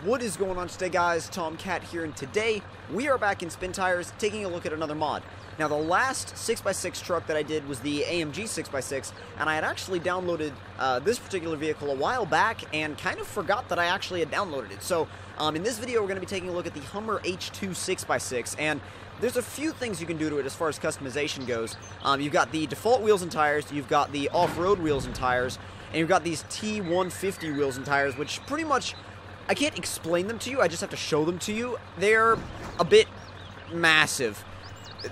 What is going on today, guys? Tomcat here, and today we are back in Spin Tires taking a look at another mod. Now, the last 6x6 truck that I did was the AMG 6x6, and I had actually downloaded this particular vehicle a while back and kind of forgot that I actually had downloaded it. So, in this video, we're going to be taking a look at the Hummer H2 6x6, and there's a few things you can do to it as far as customization goes. You've got the default wheels and tires, you've got the off-road wheels and tires, and you've got these T150 wheels and tires, which pretty much, I can't explain them to you, I just have to show them to you. They're a bit massive.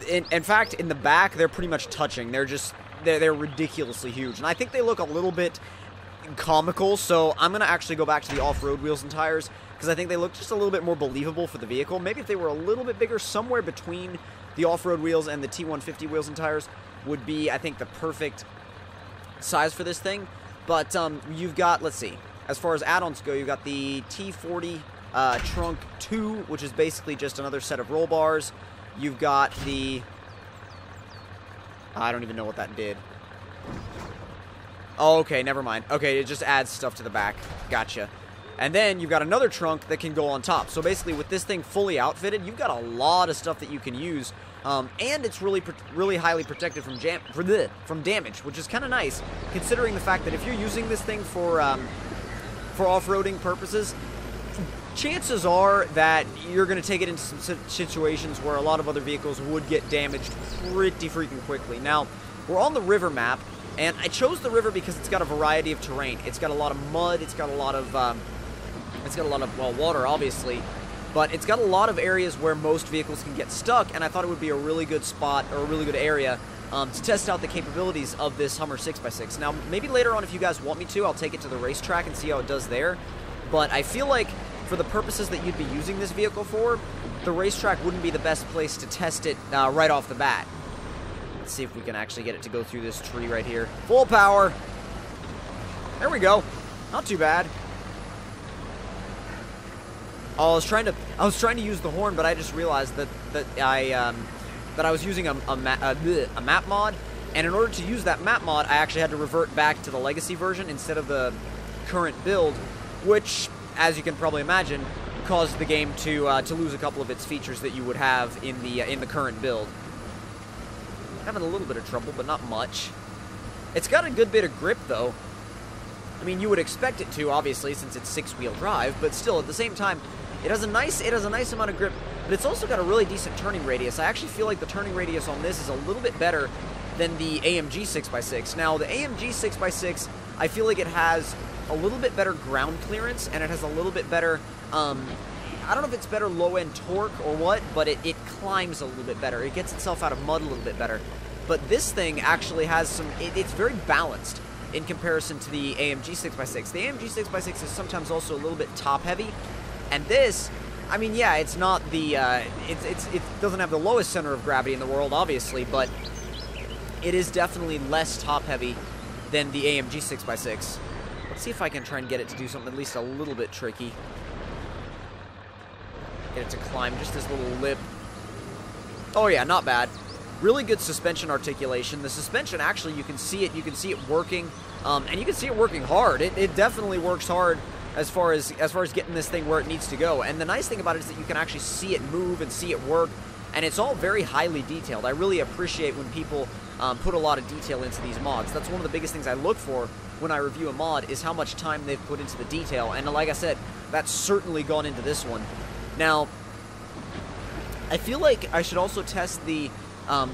In fact, in the back, they're pretty much touching. They're ridiculously huge. And I think they look a little bit comical, so I'm going to actually go back to the off-road wheels and tires, because I think they look just a little bit more believable for the vehicle. Maybe if they were a little bit bigger, somewhere between the off-road wheels and the T150 wheels and tires would be, I think, the perfect size for this thing. But you've got, let's see, as far as add-ons go, you've got the T40 Trunk 2, which is basically just another set of roll bars. You've got the... I don't even know what that did. Oh, okay, never mind. Okay, it just adds stuff to the back. Gotcha. And then you've got another trunk that can go on top. So basically, with this thing fully outfitted, you've got a lot of stuff that you can use. And it's really highly protected from damage, which is kind of nice, considering the fact that if you're using this thing for off-roading purposes, chances are that you're going to take it into some situations where a lot of other vehicles would get damaged pretty freaking quickly. Now, we're on the river map, and I chose the river because it's got a variety of terrain. It's got a lot of mud, it's got a lot of, well, water, obviously, but it's got a lot of areas where most vehicles can get stuck, and I thought it would be a really good spot, or a really good area, to test out the capabilities of this Hummer 6x6. Now, maybe later on, if you guys want me to, I'll take it to the racetrack and see how it does there, but I feel like for the purposes that you'd be using this vehicle for, the racetrack wouldn't be the best place to test it right off the bat. Let's see if we can actually get it to go through this tree right here. Full power. There we go. Not too bad. Oh, I was trying to use the horn, but I just realized that I was using a map mod, and in order to use that map mod, I actually had to revert back to the legacy version instead of the current build, which, as you can probably imagine, caused the game to lose a couple of its features that you would have in the current build. Having a little bit of trouble, but not much. It's got a good bit of grip, though. I mean, you would expect it to, obviously, since it's six-wheel drive, but still, at the same time, it has a nice amount of grip, but it's also got a really decent turning radius. I actually feel like the turning radius on this is a little bit better than the AMG 6x6. Now, the AMG 6x6, I feel like it has a little bit better ground clearance, and it has a little bit better, I don't know if it's better low-end torque or what, but it climbs a little bit better. It gets itself out of mud a little bit better. But this thing actually has some, it's very balanced in comparison to the AMG 6x6. The AMG 6x6 is sometimes also a little bit top-heavy, and this, I mean, yeah, it's not the, it doesn't have the lowest center of gravity in the world, obviously, but it is definitely less top-heavy than the AMG 6x6. Let's see if I can try and get it to do something at least a little bit tricky. Get it to climb just this little lip. Oh yeah, not bad. Really good suspension articulation. The suspension, actually, you can see it working, and you can see it working hard. It definitely works hard as far as getting this thing where it needs to go. And the nice thing about it is that you can actually see it move and see it work, and it's all very highly detailed. I really appreciate when people put a lot of detail into these mods. That's one of the biggest things I look for when I review a mod, is how much time they've put into the detail. And like I said, that's certainly gone into this one. Now, I feel like I should also test the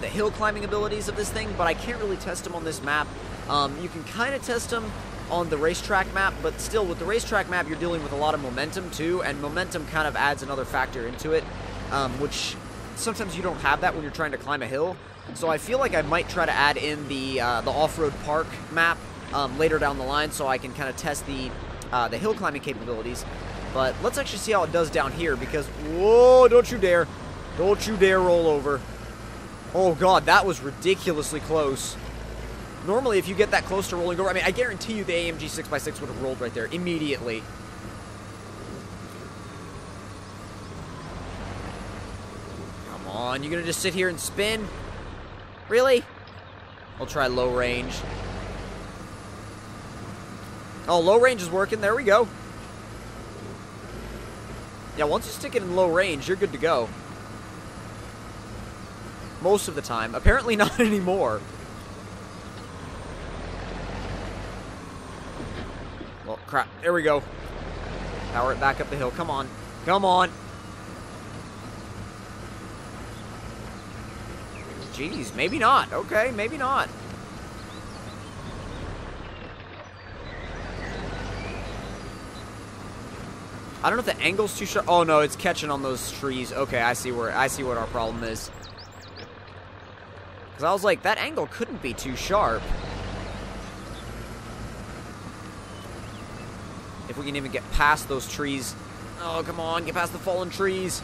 hill climbing abilities of this thing, but I can't really test them on this map. You can kind of test them on the racetrack map, but still, with the racetrack map, you're dealing with a lot of momentum too, and momentum kind of adds another factor into it, which sometimes you don't have that when you're trying to climb a hill. So I feel like I might try to add in the off-road park map later down the line, so I can kind of test the hill climbing capabilities. But let's actually see how it does down here, because, whoa, don't you dare roll over. Oh god, that was ridiculously close. Normally, if you get that close to rolling over, I mean, I guarantee you the AMG 6x6 would have rolled right there immediately. Come on, you gonna just sit here and spin? Really? We'll try low range. Oh, low range is working. There we go. Yeah, once you stick it in low range, you're good to go. Most of the time. Apparently not anymore. Well, crap. There we go. Power it back up the hill. Come on. Come on. Jeez, maybe not. Okay, maybe not. I don't know if the angle's too sharp. Oh no, it's catching on those trees. Okay, I see what our problem is. Because I was like, that angle couldn't be too sharp. If we can even get past those trees. Oh, come on, get past the fallen trees.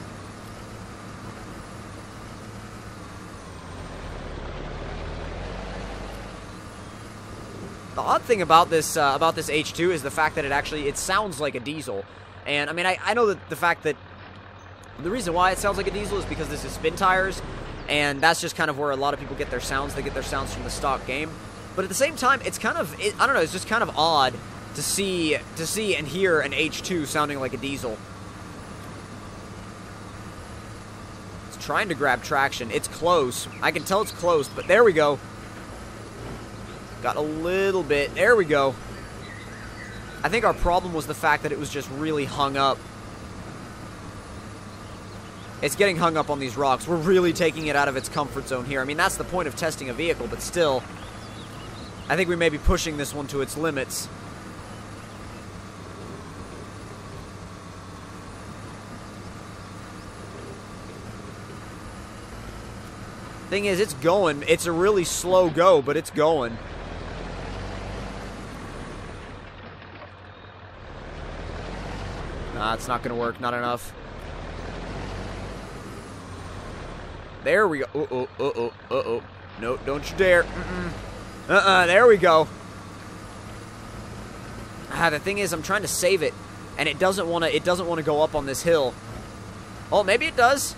The odd thing about this H2 is the fact that it sounds like a diesel. And, I mean, I know that the fact that the reason why it sounds like a diesel is because this is spin tires, and that's just kind of where a lot of people get their sounds. They get their sounds from the stock game. But at the same time, it's kind of, I don't know, it's just kind of odd to see and hear an H2 sounding like a diesel. It's trying to grab traction. It's close. I can tell it's close, but there we go. Got a little bit. There we go. I think our problem was the fact that it was just really hung up. It's getting hung up on these rocks. We're really taking it out of its comfort zone here. I mean, that's the point of testing a vehicle, but still, I think we may be pushing this one to its limits. Thing is, it's going. It's a really slow go, but it's going. Nah, it's not going to work. Not enough. There we go. Uh-oh, uh-oh, uh-oh. No, don't you dare. There we go. The thing is, I'm trying to save it, and it doesn't want to go up on this hill. Oh, maybe it does.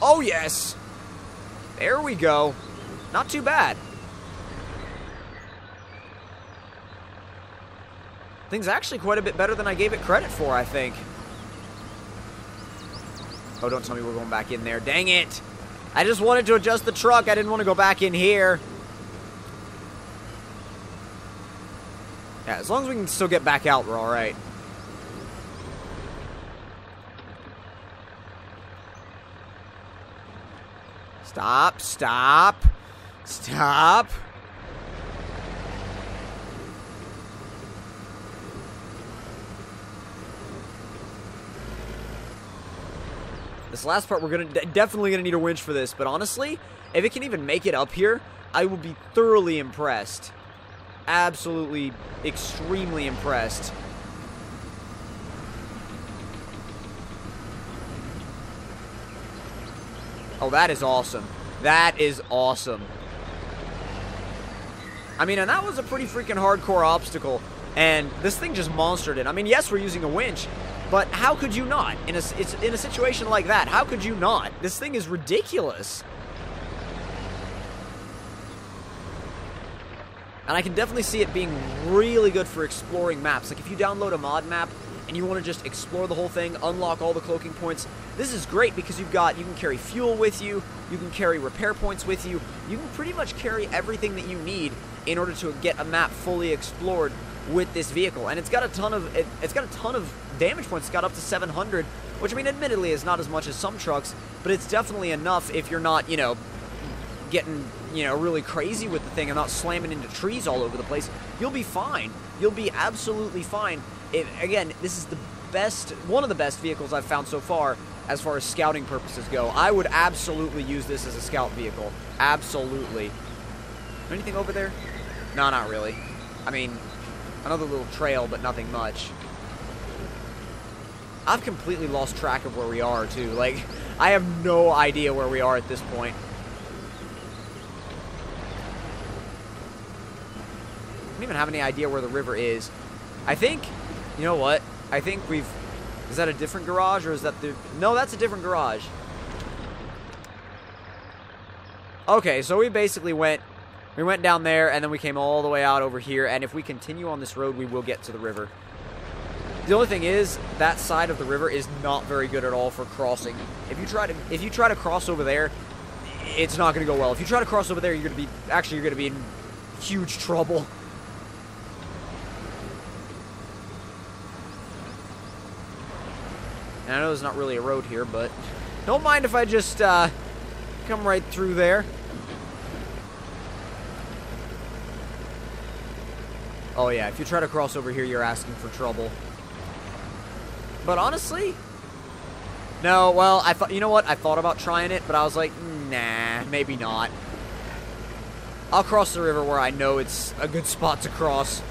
Oh, yes. There we go. Not too bad. Thing's actually quite a bit better than I gave it credit for, I think. Oh, don't tell me we're going back in there. Dang it. I just wanted to adjust the truck. I didn't want to go back in here. Yeah, as long as we can still get back out, we're all right. Stop, stop, stop. This last part, we're definitely gonna need a winch for this, but honestly, if it can even make it up here, I will be thoroughly impressed. Absolutely, extremely impressed. Oh, that is awesome. That is awesome. I mean, and that was a pretty freaking hardcore obstacle, and this thing just monstered it. I mean, yes, we're using a winch, but how could you not? In a situation like that, how could you not? This thing is ridiculous. And I can definitely see it being really good for exploring maps. Like, if you download a mod map and you want to just explore the whole thing, unlock all the cloaking points, this is great because you can carry fuel with you, you can carry repair points with you, you can pretty much carry everything that you need in order to get a map fully explored with this vehicle. And it's got a ton of damage points. It's got up to 700, which, I mean, admittedly is not as much as some trucks, but it's definitely enough if you're not, you know, getting, you know, really crazy with the thing and not slamming into trees all over the place. You'll be fine. You'll be absolutely fine. Again, this is one of the best vehicles I've found so far as scouting purposes go. I would absolutely use this as a scout vehicle. Absolutely. Anything over there? No, not really. I mean, another little trail, but nothing much. I've completely lost track of where we are, too. Like, I have no idea where we are at this point. I don't even have any idea where the river is. I think, you know what? I think is that a different garage, or is that no, that's a different garage. Okay, so we basically went down there, and then we came all the way out over here, and if we continue on this road, we will get to the river. The only thing is, that side of the river is not very good at all for crossing. If you try to cross over there, it's not going to go well. If you try to cross over there, you're going to be in huge trouble. And I know there's not really a road here, but don't mind if I just come right through there. Oh yeah, if you try to cross over here, you're asking for trouble. But honestly, no, well, you know what? I thought about trying it, but I was like, nah, maybe not. I'll cross the river where I know it's a good spot to cross.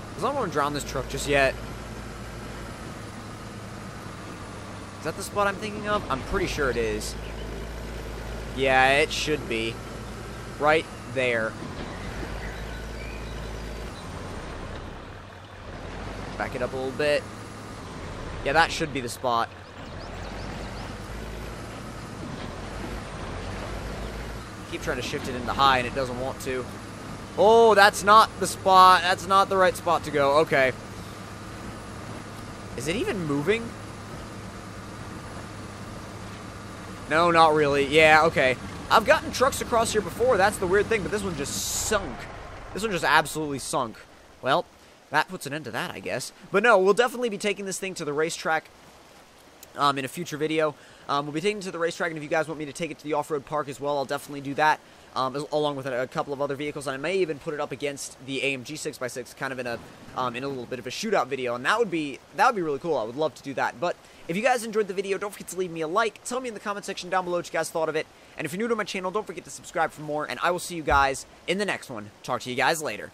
Because I don't want to drown this truck just yet. Is that the spot I'm thinking of? I'm pretty sure it is. Yeah, it should be. Right there. Back it up a little bit. Yeah, that should be the spot. Keep trying to shift it into high and it doesn't want to. Oh, that's not the spot. That's not the right spot to go. Okay. Is it even moving? No, not really. Yeah, okay. I've gotten trucks across here before. That's the weird thing, but this one just sunk. This one just absolutely sunk. Well, that puts an end to that, I guess. But no, we'll definitely be taking this thing to the racetrack in a future video. We'll be taking it to the racetrack, and if you guys want me to take it to the off-road park as well, I'll definitely do that, along with a couple of other vehicles. And I may even put it up against the AMG 6x6, kind of in a little bit of a shootout video, and that would be really cool. I would love to do that. But if you guys enjoyed the video, don't forget to leave me a like. Tell me in the comment section down below what you guys thought of it. And if you're new to my channel, don't forget to subscribe for more, and I will see you guys in the next one. Talk to you guys later.